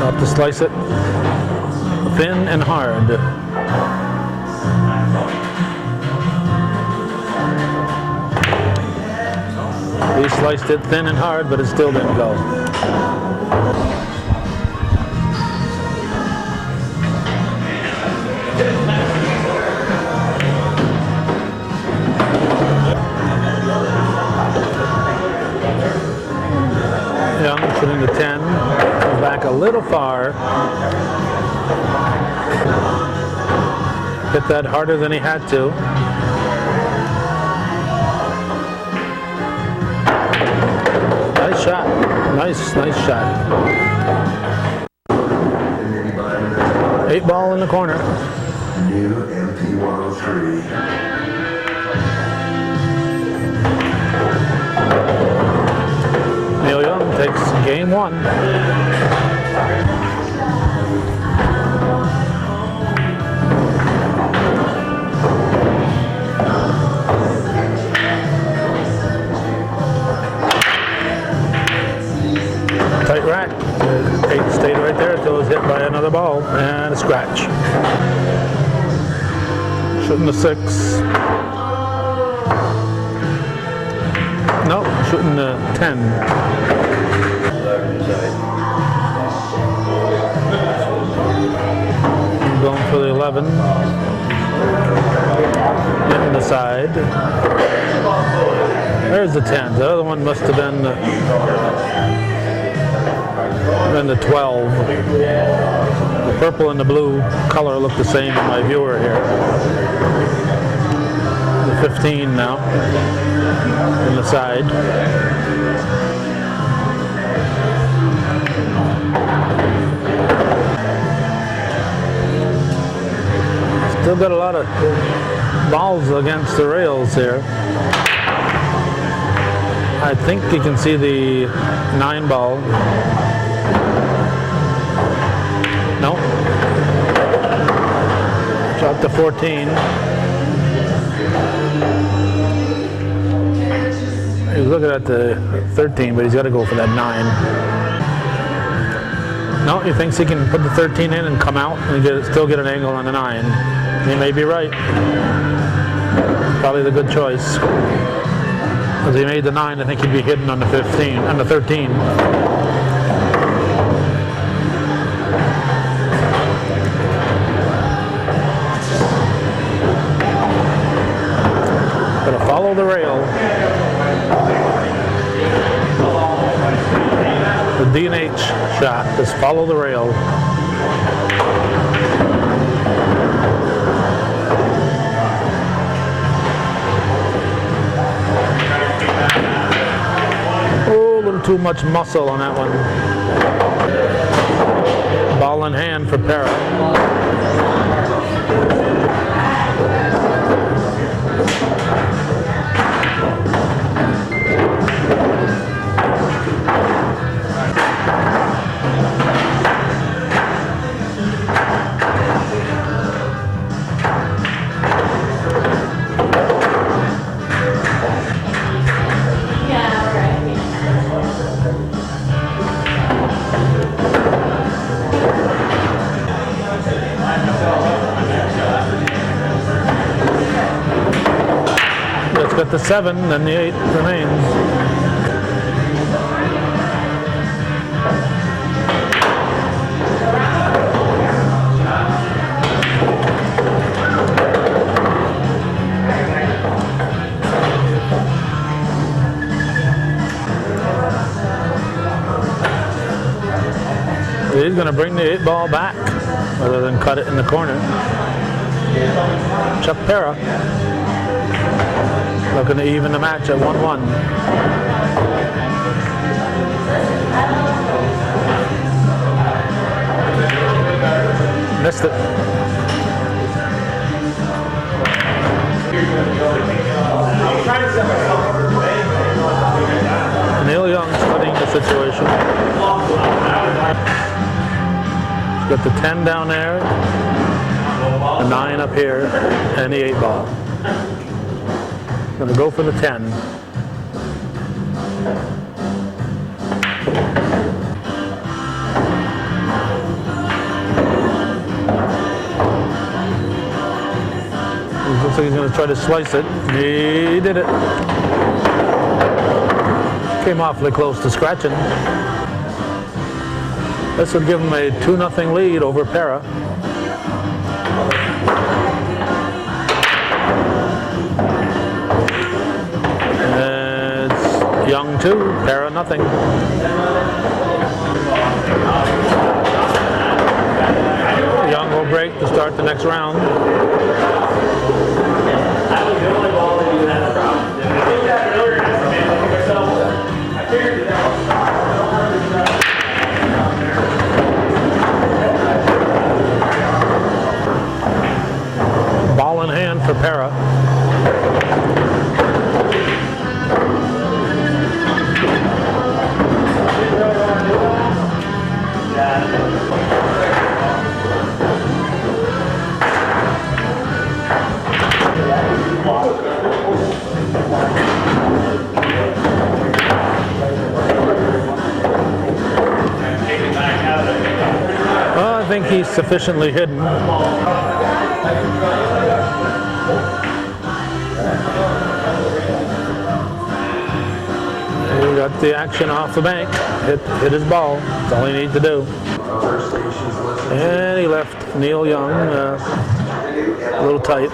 Up to slice it thin and hard. He sliced it thin and hard, but it still didn't go. Young shooting the 10, comes back a little far. Hit that harder than he had to. Nice shot. Nice shot. 8 ball in the corner. New MP103. Neil Young takes game 1. Tight rack. 8 stayed right there until it was hit by another ball and a scratch. Shooting the 6. No, shooting the 10. Going for the 11. Hitting the side. There's the 10. The other one must have been the 12. The purple and the blue color look the same in my viewer here. The 15 now. In the side. Still got a lot of balls against the rails here. I think you can see the 9 ball. No. Shot to 14. He's looking at the 13, but he's got to go for that 9. No, he thinks he can put the 13 in and come out and still get an angle on the 9. He may be right. Probably the good choice. As he made the 9, I think he'd be hidden on the 15, on the 13. Gonna follow the rail. The D&H shot, just follow the rail. Oh, a little too much muscle on that one. Ball in hand for Parra. Got the 7, then the 8 remains. He's going to bring the 8 ball back rather than cut it in the corner. Chuck Parra. Looking to even the match at 1-1. Missed it. Neil Young studying the situation. He's got the 10 down there, the 9 up here, and the 8 ball. Gonna go for the 10. Looks like he's gonna try to slice it. He did it. Came awfully close to scratching. This would give him a 2-0 lead over Para. And it's Young 2, Para nothing. Young will break to start the next round. Ball in hand for Para. Well, I think he's sufficiently hidden. He got the action off the bank. Hit his ball. That's all he needs to do. And he left Neil Young a little tight.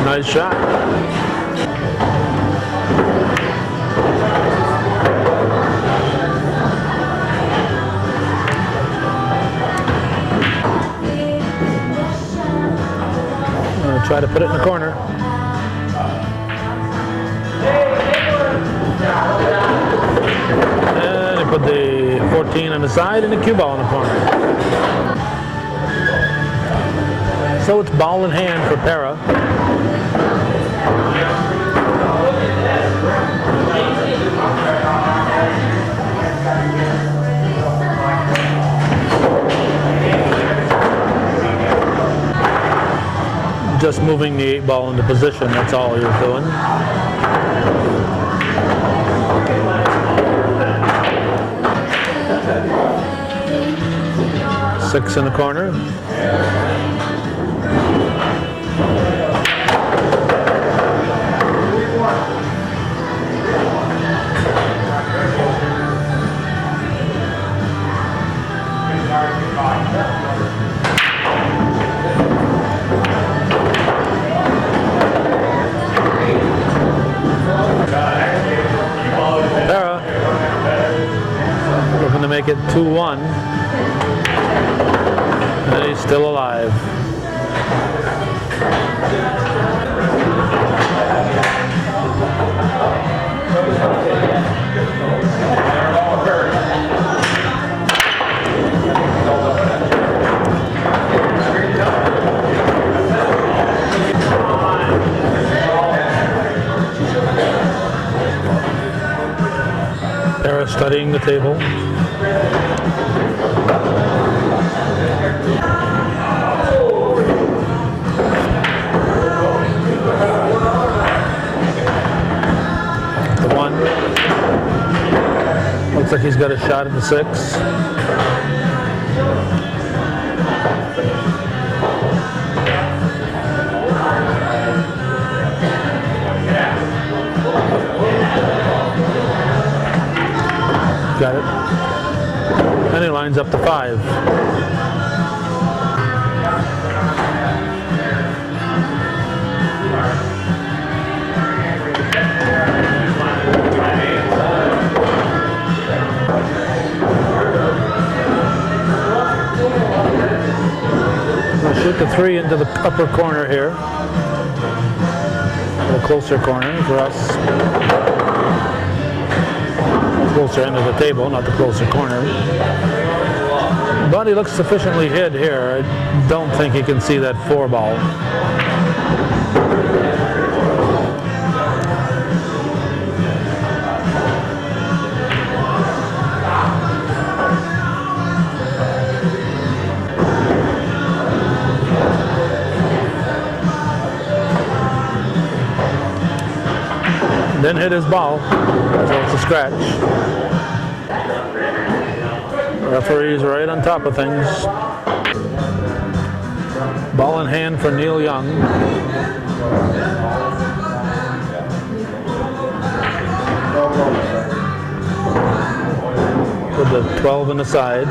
Nice shot. Try to put it in the corner. And he put the 14 on the side and the cue ball in the corner. So it's ball in hand for Para. Just moving the 8 ball into position, that's all he was doing. Six in the corner. Looking to make it 2-1. And he's still alive. Para studying the table. The 1. Looks like he's got a shot at the 6. Got it. And he lines up to 5. We'll shoot the 3 into the upper corner here. The closer corner for us. Closer end of the table, not the closer corner. But he looks sufficiently hid here. I don't think he can see that 4 ball. Then hit his ball, so it's a scratch. Referee's right on top of things. Ball in hand for Neil Young. With the 12 on the side.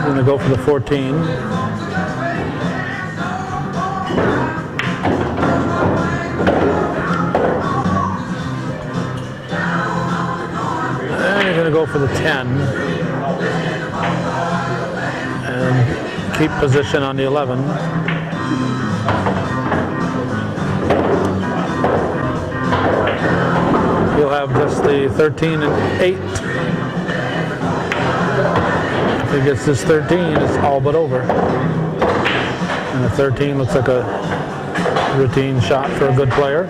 Going to go for the 14. And he's going to go for the 10. And keep position on the 11. He'll have just the 13 and 8. If he gets this 13, it's all but over. And the 13 looks like a routine shot for a good player.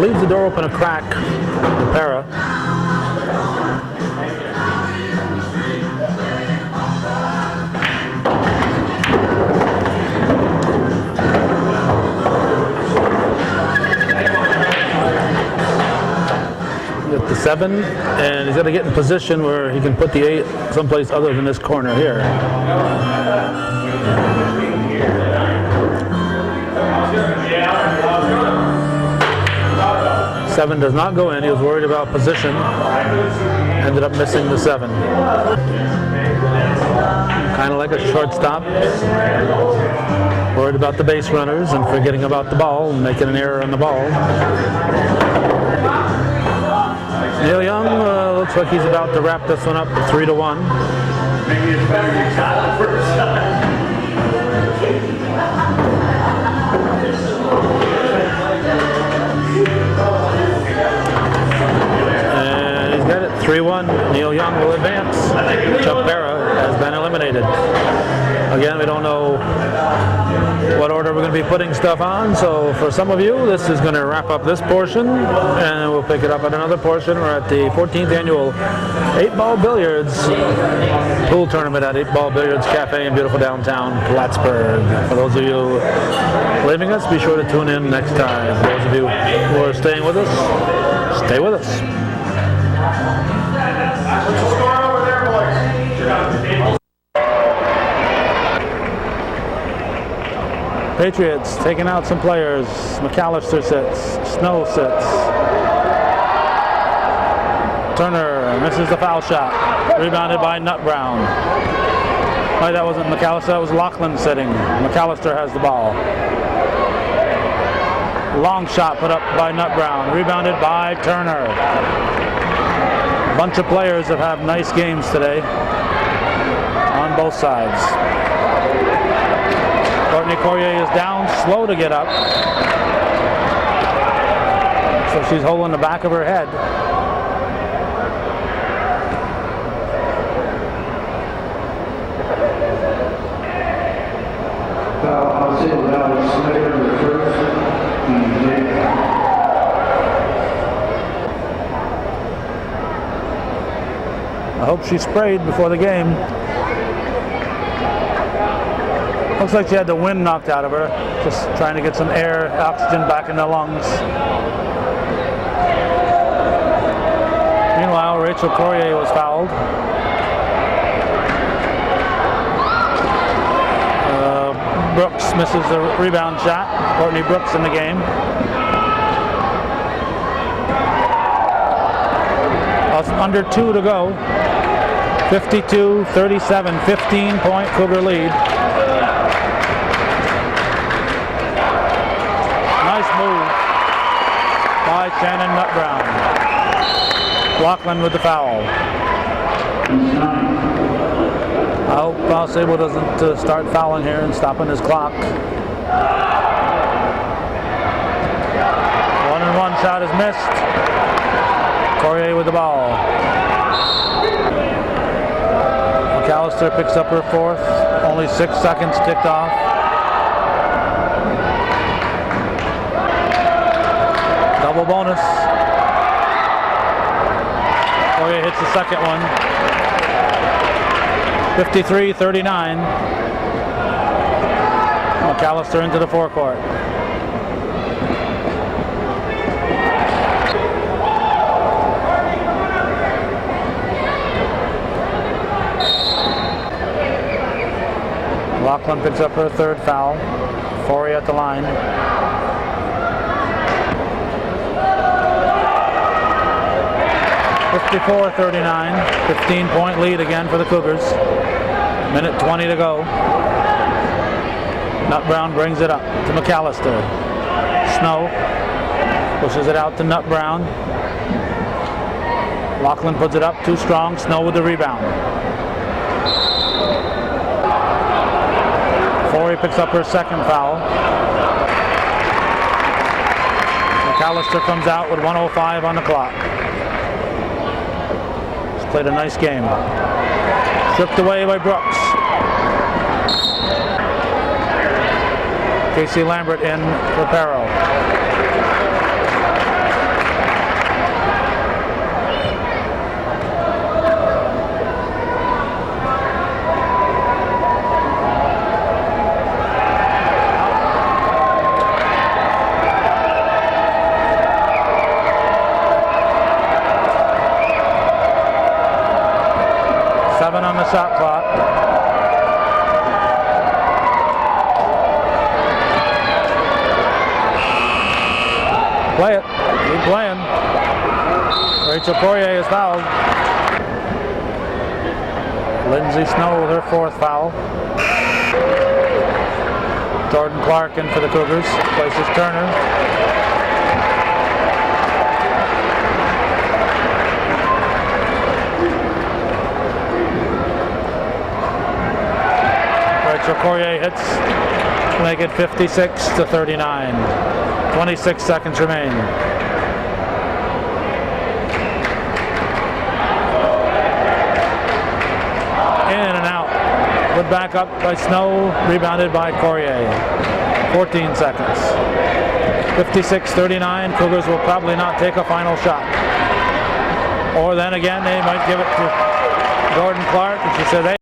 Leaves the door open a crack to Para. Get the 7, and he's got to get in position where he can put the 8 someplace other than this corner here. 7 does not go in. He was worried about position. Ended up missing the 7. Kind of like a shortstop. Worried about the base runners and forgetting about the ball and making an error on the ball. Neil Young looks like he's about to wrap this one up 3-1. Maybe it's better you shot the first time. And he's got it 3-1. Neil Young will advance. Chuck Para has been eliminated. Again, we don't know what order we're going to be putting stuff on, so for some of you, this is going to wrap up this portion, and we'll pick it up at another portion. We're at the 14th annual 8-Ball Billiards pool tournament at 8-Ball Billiards Cafe in beautiful downtown Plattsburgh. For those of you leaving us, be sure to tune in next time. For those of you who are staying with us, stay with us. What's the score over there, boys? Patriots taking out some players. McAllister sits. Snow sits. Turner misses the foul shot. Rebounded by Nut Brown. Oh, that wasn't McAllister, that was Laughlin sitting. McAllister has the ball. Long shot put up by Nut Brown. Rebounded by Turner. A bunch of players that have nice games today on both sides. Courtney Corrier is down, slow to get up. So she's holding the back of her head. I'll say loud, Snyder in the first. I hope she sprayed before the game. Looks like she had the wind knocked out of her. Just trying to get some air, oxygen back in the lungs. Meanwhile, Rachel Corrier was fouled. Brooks misses the rebound shot. Courtney Brooks in the game. Under 2 to go. 52-37, 15-point Cougar lead. Nice move by Shannon Nut Brown. Laughlin with the foul. I hope Sable doesn't start fouling here and stopping his clock. 1-and-1 shot is missed. Corrier with the ball. McAllister picks up her 4th. Only 6 seconds ticked off. Double bonus. Poirier hits the second one. 53-39. McAllister into the forecourt. Laughlin picks up her third foul. Poirier at the line. (54-39). 15-point lead again for the Cougars. Minute 20 to go. Nut Brown brings it up to McAllister. Snow pushes it out to Nut Brown. Laughlin puts it up too strong. Snow with the rebound. Poirier picks up her second foul. McAllister comes out with 1:05 on the clock. He's played a nice game. Stripped away by Brooks. Casey Lambert in for Perro. On the shot clock. Play it. Keep playing. Rachel Poirier is fouled. Lindsay Snow with her fourth foul. Jordan Clark in for the Cougars. Places Turner. Poirier hits to make it 56-39. 26 seconds remain. In and out. Put back up by Snow, rebounded by Poirier. 14 seconds. 56-39. Cougars will probably not take a final shot. Or then again, they might give it to Jordan Clark, and she said, hey,